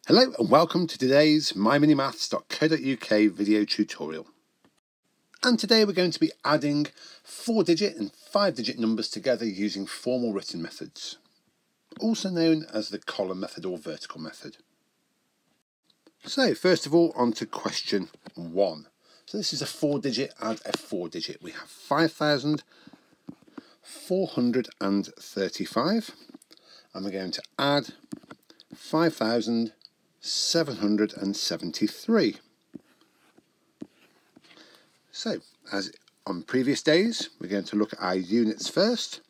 Hello and welcome to today's myminimaths.co.uk video tutorial. And today we're going to be adding 4-digit and 5-digit numbers together using formal written methods, also known as the column method or vertical method. So first of all, on to question 1. So this is a 4-digit and a 4-digit. We have 5,435 and we're going to add 5,773. So, as on previous days, we're going to look at our units first.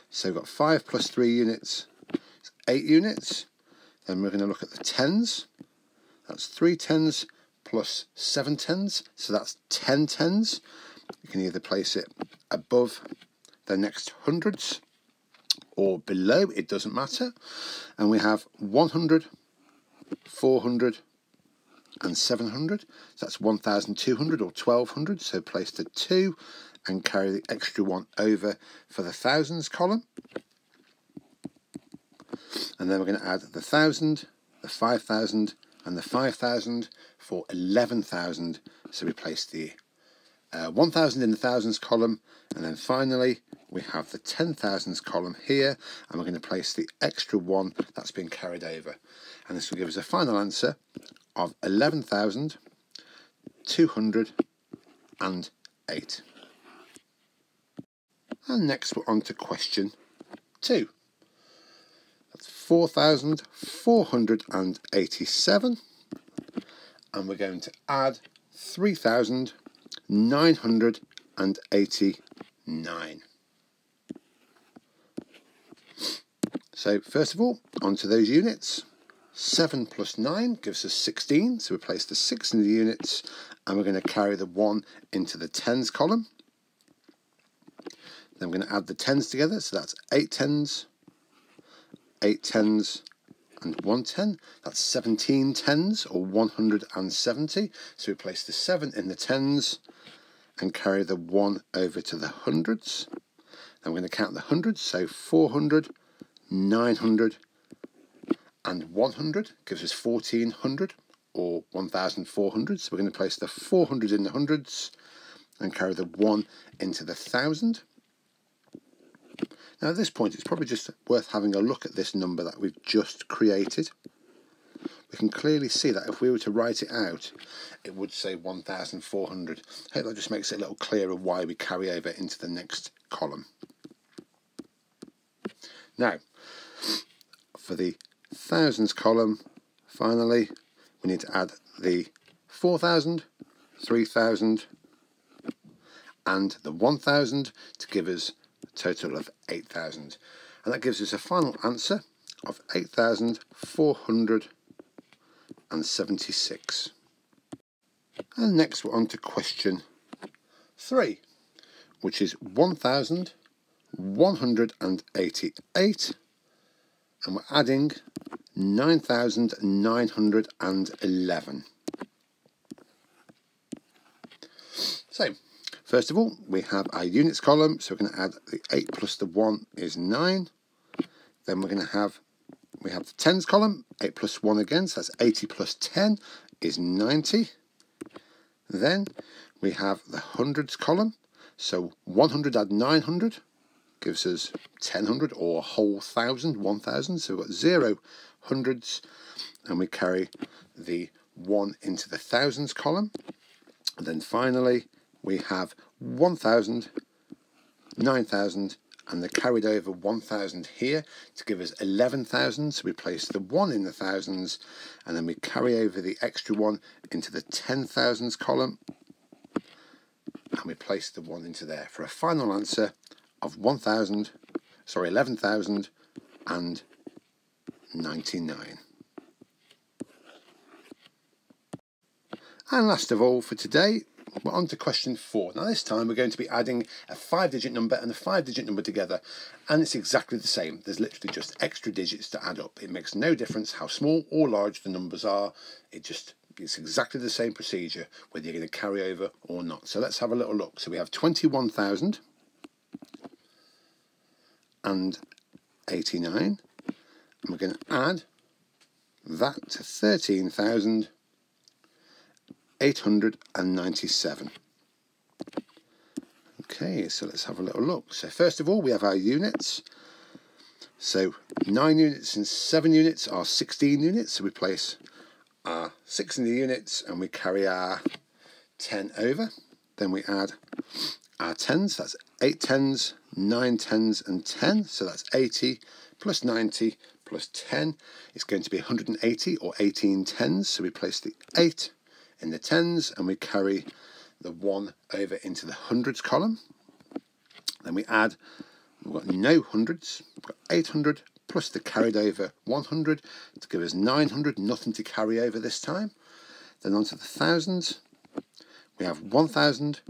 So we've got 5 plus 3 units, it's 8 units. Then we're going to look at the tens. That's 3 tens plus 7 tens, so that's 10 tens. You can either place it above the next hundreds or below, it doesn't matter. And we have 100, 400 and 700, so that's 1,200 or 1,200, so place the 2 and carry the extra 1 over for the thousands column. And then we're going to add the 1,000, the 5,000 and the 5,000 for 11,000, so we place the 1,000 in the thousands column, and then finally we have the 10,000s column here, and we're going to place the extra 1 that's been carried over, and this will give us a final answer of 11,208. And next we're on to question 2. That's 4,487, and we're going to add 3,989. So first of all, onto those units. 7 plus 9 gives us 16, so we place the 6 in the units, and we're going to carry the 1 into the tens column. Then we're going to add the tens together, so that's 8 tens, 8 tens, and 1 10. That's 17 tens, or 170. So we place the 7 in the tens and carry the 1 over to the hundreds. Then we're going to count the hundreds, so 400, 900, and 100 gives us 1,400, or 1,400. So we're going to place the 400 in the hundreds and carry the 1 into the thousand. Now at this point, it's probably just worth having a look at this number that we've just created. We can clearly see that if we were to write it out, it would say 1,400. I hope that just makes it a little clearer why we carry over into the next column. Now, for the thousands column, finally, we need to add the 4,000, 3,000, and the 1,000 to give us a total of 8,000. And that gives us a final answer of 8,476. And next we're on to question 3, which is 1,188, and we're adding 9,911. So, first of all, we have our units column, so we're going to add the 8 plus the 1 is 9. Then we're going to have, we have the tens column, 8 plus 1 again, so that's 80 plus 10 is 90. Then we have the hundreds column, so 100 add 900 gives us 1,000 or a whole 1,000, 1,000, so we've got 0 hundreds, and we carry the 1 into the thousands column. And then finally we have 1,000, 9,000, and the carried over 1,000 here to give us 11,000, so we place the 1 in the thousands, and then we carry over the extra 1 into the 10,000s column, and we place the 1 into there for a final answer of 11,099. And last of all for today, we're on to question 4. Now this time we're going to be adding a 5-digit number and a 5-digit number together, and it's exactly the same. There's literally just extra digits to add up. It makes no difference how small or large the numbers are. It's exactly the same procedure whether you're going to carry over or not. So let's have a little look. So we have 21,000 and 89, and we're going to add that to 13,897. Okay, so let's have a little look. So first of all, we have our units. So 9 units and 7 units are 16 units. So we place our 6 in the units and we carry our 10 over. Then we add our tens. That's 8 tens, 9 tens and 10. So that's 80 plus 90 plus 10. It's going to be 180 or 18 tens. So we place the 8 in the tens and we carry the 1 over into the hundreds column. Then we add, we've got no hundreds, we've got 800 plus the carried over 100 to give us 900, nothing to carry over this time. Then onto the thousands, we have 1,000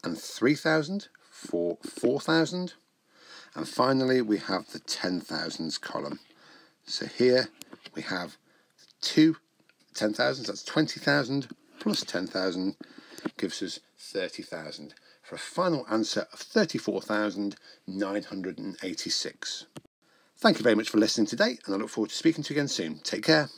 and 3,000 for 4,000. And finally we have the 10,000s column. So here we have 2 10,000s, that's 20,000 plus 10,000 gives us 30,000 for a final answer of 34,986. Thank you very much for listening today, and I look forward to speaking to you again soon. Take care.